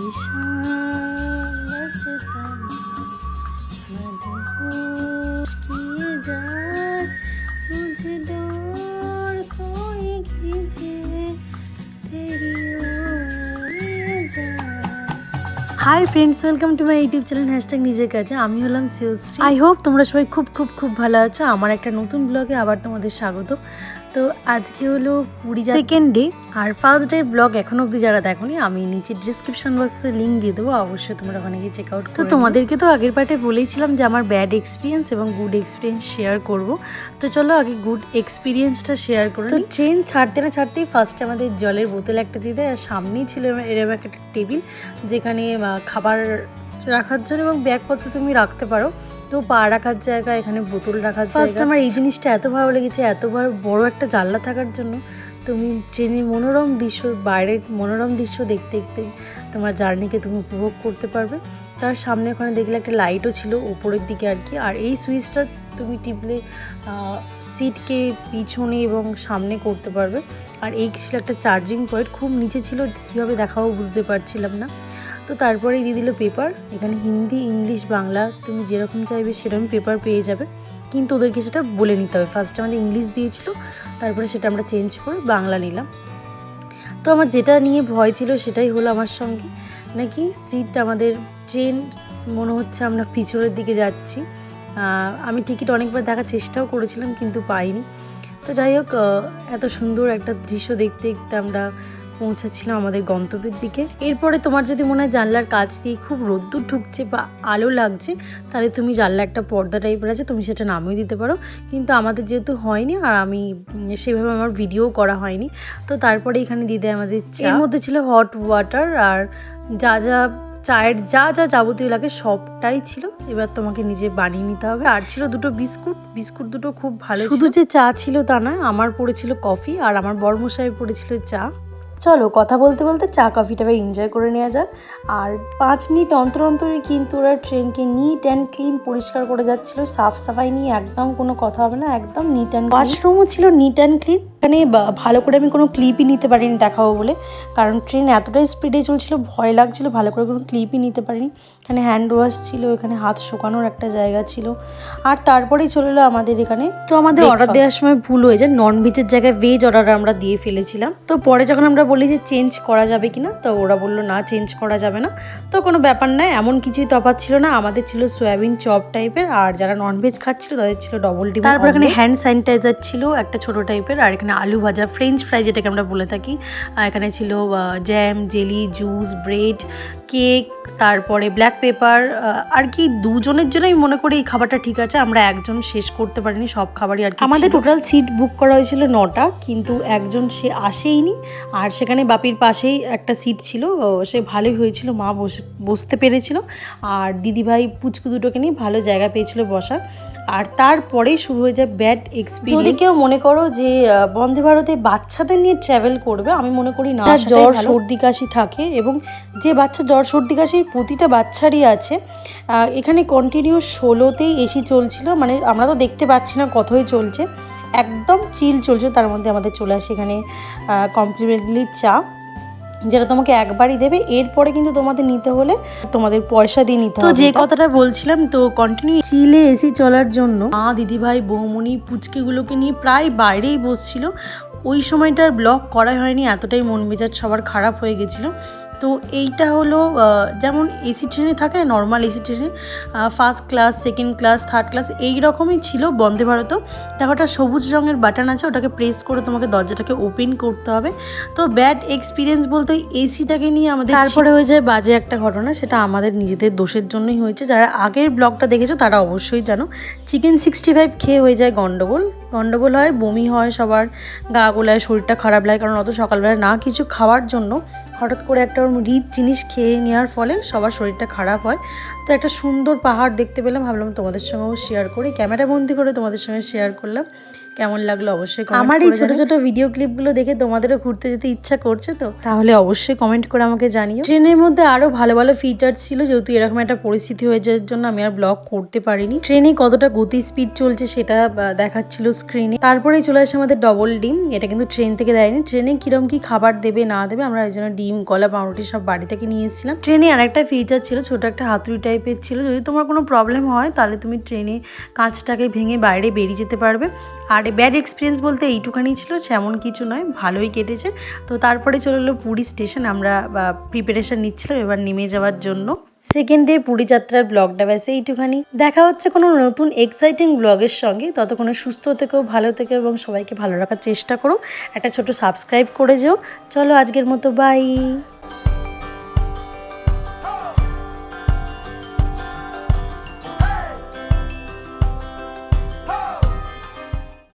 परेशान बस मदहोश किए जाए मुझे डोर कोई खींचे तेरी ओर ले जाए। Hi friends, welcome to my YouTube channel hashtag নিজের কাছে। আমি হলাম শিওশ্রী। আই হোপ তোমরা সবাই খুব খুব খুব ভালো আছো। আমার একটা নতুন ব্লগে আবার তোমাদের স্বাগত। তো আজকে হলো পুরী সেকেন্ড ডে, আর ফার্স্ট ডে ব্লগ এখনো অবধি যারা দেখোনি আমি নিচে ডিসক্রিপশন বক্সে লিঙ্ক দিয়ে দেবো, অবশ্যই তোমরা ওখানে গিয়ে চেক আউট করো। তো তোমাদেরকে তো আগের পার্টে বলেইছিলাম যে আমার ব্যাড এক্সপিরিয়েন্স এবং গুড এক্সপিরিয়েন্স শেয়ার করব। তো চলো আগে গুড এক্সপিরিয়েন্সটা শেয়ার করো। তো ট্রেন ছাড়তে না ছাড়তেই ফার্স্টে আমাদের জলের বোতল একটা দিয়ে দেয়, আর সামনেই ছিল এরকম একটা টেবিল যেখানে খাবার রাখার জন্য এবং ব্যাগপত্র তুমি রাখতে পারো। তো পা রাখার জায়গা, এখানে বোতল রাখার জায়গা। ফার্স্ট আমার এই জিনিসটা এত ভালো লেগেছে, এতবার বড় একটা জানলা থাকার জন্য তুমি ট্রেনের মনোরম দৃশ্য, বাইরের মনোরম দৃশ্য দেখতে দেখতে তোমার জার্নিকে তুমি উপভোগ করতে পারবে। তার সামনে ওখানে দেখলে একটা লাইটও ছিল ওপরের দিকে আর কি, আর এই সুইচটা তুমি টিপলে সিটকে পিছনে এবং সামনে করতে পারবে। আর এই ছিল একটা চার্জিং পয়েন্ট, খুব নিচে ছিল, কীভাবে দেখাবো বুঝতে পারছিলাম না। তো তারপরেই দিয়ে দিল পেপার, এখানে হিন্দি, ইংলিশ, বাংলা তুমি যেরকম চাইবে সেরকম পেপার পেয়ে যাবে, কিন্তু ওদেরকে সেটা বলে নিতে হবে। ফার্স্টে আমাদের ইংলিশ দিয়েছিল, তারপরে সেটা আমরা চেঞ্জ করে বাংলা নিলাম। তো আমার যেটা নিয়ে ভয় ছিল সেটাই হলো আমার সঙ্গে, নাকি সিট আমাদের ট্রেন মনে হচ্ছে আমরা পিছনের দিকে যাচ্ছি। আমি টিকিট অনেকবার দেখার চেষ্টাও করেছিলাম কিন্তু পাইনি। তো যাই হোক, এত সুন্দর একটা দৃশ্য দেখতে দেখতে আমরা পৌঁছাচ্ছিলাম আমাদের গন্তব্যের দিকে। এরপরে তোমার যদি মনে হয় জানলার কাছ দিয়ে খুব রোদ্দুর ঢুকছে বা আলো লাগছে, তাহলে তুমি জানলা একটা পর্দা টাইপের আছে, তুমি সেটা নামিয়ে দিতে পারো। কিন্তু আমাদের যেহেতু হয়নি, আর আমি সেভাবে আমার ভিডিও করা হয়নি, তো তারপরে এখানে দিয়ে দেয় আমাদের চা। এর মধ্যে ছিল হট ওয়াটার, আর যা যা চায়ের যা যা যাবতীয় লাগে সবটাই ছিল। এবার তোমাকে নিজে বানিয়ে নিতে হবে। আর ছিল দুটো বিস্কুট দুটো খুব ভালো। শুধু যে চা ছিল তা নয়, আমার পড়েছিল কফি আর আমার বড়মশাই পড়েছিল চা। চলো কথা বলতে বলতে চা কফিটা এনজয় করে নেওয়া যাক। আর 5 মিনিট অন্তর অন্তরই কিন্তু ওরা ট্রেনকে নিট অ্যান্ড ক্লিন পরিষ্কার করে যাচ্ছিলো। সাফ সাফাই নিয়ে একদম কোনো কথা হবে না, একদম নিট অ্যান্ড ওয়াশরুমও ছিল নিট অ্যান্ড ক্লিন। এখানে ভালো করে আমি কোনো ক্লিপই নিতে পারিনি দেখাবো বলে, কারণ ট্রেন এতটাই স্পিডে চলছিল, ভয় লাগছিল, ভালো করে কোনো ক্লিপই নিতে পারিনি। এখানে হ্যান্ড ওয়াশ ছিল, এখানে হাত শুকানোর একটা জায়গা ছিল। আর তারপরেই চলে এলো আমাদের এখানে। তো আমাদের অর্ডার দেওয়ার সময় ভুল হয়ে যায়, নন ভেজের জায়গায় ভেজ অর্ডার আমরা দিয়ে ফেলেছিলাম। তো পরে যখন আমরা বলি যে চেঞ্জ করা যাবে কিনা, তো ওরা বললো না, চেঞ্জ করা যাবে না। তো কোনো ব্যাপার নয়, এমন কিছুই তফাৎ ছিল না। আমাদের ছিল সয়াবিন চপ টাইপের, আর যারা ননভেজ খাচ্ছিল তাদের ছিল ডবল ডিম। তারপর এখানে হ্যান্ড স্যানিটাইজার ছিল একটা ছোট টাইপের, আর এখানে আলু ভাজা, ফ্রেঞ্চ ফ্রাই যেটাকে আমরা বলে থাকি। এখানে ছিল jam, jelly, juice, bread, cake, তারপরে ব্ল্যাক পেপার। আর কি দুজনের জন্যই মনে করি এই খাবারটা ঠিক আছে, আমরা একজন শেষ করতে পারিনি সব খাবারই। আর আমাদের টোটাল সিট বুক করা হয়েছিল 9টা, কিন্তু একজন সে আসেইনি। আর সেখানে বাপির পাশেই একটা সিট ছিল, সে ভালোই হয়েছিল, মা বসতে পেরেছিল। আর দিদিভাই পুচকু দুটোকে নিয়ে ভালো জায়গা পেয়েছিল বসা। আর তারপরেই শুরু হয়ে যায় ব্যাড এক্সপিরিয়েন্স। যদি কেউ মনে করো যে বন্দে ভারতে বাচ্চাদের নিয়ে ট্রাভেল করবে, আমি মনে করি না, জ্বর সর্দি কাশি থাকে, এবং যে বাচ্চা জ্বর সর্দি কাশি প্রতিটা বাচ্চারই আছে। এখানে কন্টিনিউ 16তেই এসি চলছিল, মানে আমরা তো দেখতে পাচ্ছি না কতই চলছে, একদম চিল চলছে। তার মধ্যে আমাদের চলে আসে এখানে কমপ্লিমেন্টলি চা, যেটা তোমাকে একবারই দেবে। এরপরে কিন্তু তোমাদের নিতে হলে তোমাদের পয়সা দিয়ে নিতে হবে। তো যে কথাটা বলছিলাম, তো কন্টিনিউ চিলে এসি চলার জন্য মা, দিদিভাই, বৌমনি, পুচকিগুলোকে নিয়ে প্রায় বাইরেই বসছিল। ওই সময়টার ব্লগ করাই হয়নি, এতটাই মন মেজাজ সবার খারাপ হয়ে গেছিলো। তো এইটা হলো যেমন এসি ট্রেনে থাকে, নর্মাল এসি ট্রেনে first class, second class, third class এই রকমই ছিল বন্দে ভারতও। দেখো একটা সবুজ রঙের বাটন আছে, ওটাকে প্রেস করে তোমাকে দরজাটাকে ওপেন করতে হবে। তো ব্যাড এক্সপিরিয়েন্স বলতে এসিটাকে নিয়ে আমাদের তারপরে হয়ে যায় বাজে একটা ঘটনা, সেটা আমাদের নিজেদের দোষের জন্যই হয়েছে। যারা আগের ব্লগটা দেখেছো তারা অবশ্যই জানো, চিকেন 65 খেয়ে হয়ে যায় গন্ডগোল হয়, বমি হয়, সবার গা গোলায়, শরীরটা খারাপ লাগে, কারণ অত সকালবেলা না কিছু খাওয়ার জন্য হঠাৎ করে একটা রিচ জিনিস খেয়ে নেওয়ার ফলে সবার শরীরটা খারাপ হয়। তো একটা সুন্দর পাহাড় দেখতে পেলাম, ভাবলাম তোমাদের সঙ্গেও শেয়ার করি, ক্যামেরা বন্দি করে তোমাদের সঙ্গে শেয়ার করলাম। কেমন লাগলো অবশ্যই আমার এই ছোট ছোট ভিডিও ক্লিপগুলো দেখে তোমাদেরও ঘুরতে যেতে ইচ্ছা করছে তো তাহলে অবশ্যই কমেন্ট করে আমাকে জানিও। ট্রেনের মধ্যে আরো ভালো ভালো ফিচার ছিল, যেহেতু এরকম একটা পরিস্থিতি হয়ে যাওয়ার জন্য আমি আর ব্লগ করতে পারিনি। ট্রেনে কতটা গতি স্পিড চলছে সেটা দেখাচ্ছিল স্ক্রিনে। তারপরেই চলে আসে আমাদের ডবল ডিম, এটা কিন্তু ট্রেন থেকে দেয়নি। ট্রেনে কিরম কি খাবার দেবে না দেবে আমরা এই জন্য ডিম কলা পাউরুটি সব বাড়ি থেকে নিয়ে এসেছিলাম। ট্রেনে আরেকটা ফিচার ছিল, ছোট একটা হাতুড়ি টাইপের ছিল, যদি তোমার কোনো প্রবলেম হয় তাহলে তুমি ট্রেনে কাঁচটাকে ভেঙে বাইরে বেরিয়ে যেতে পারবে। আর ব্যাড এক্সপিরিয়েন্স বলতে এইটুখানি ছিল, সেমন কিছু নয়, ভালোই কেটেছে। তো তারপরে চলে এলো পুরী স্টেশন, আমরা প্রিপারেশন নিচ্ছিলাম এবার নেমে যাওয়ার জন্য। সেকেন্ড ডে পুরী যাত্রার ব্লগটা ব্যাস এইটুখানি। দেখা হচ্ছে কোনো নতুন এক্সাইটিং ব্লগের সঙ্গে। ততক্ষণে সুস্থ থেকেও, ভালো থেকেও এবং সবাইকে ভালো রাখার চেষ্টা করো। একটা ছোট সাবস্ক্রাইব করে যেও। চলো আজকের মতো বাই।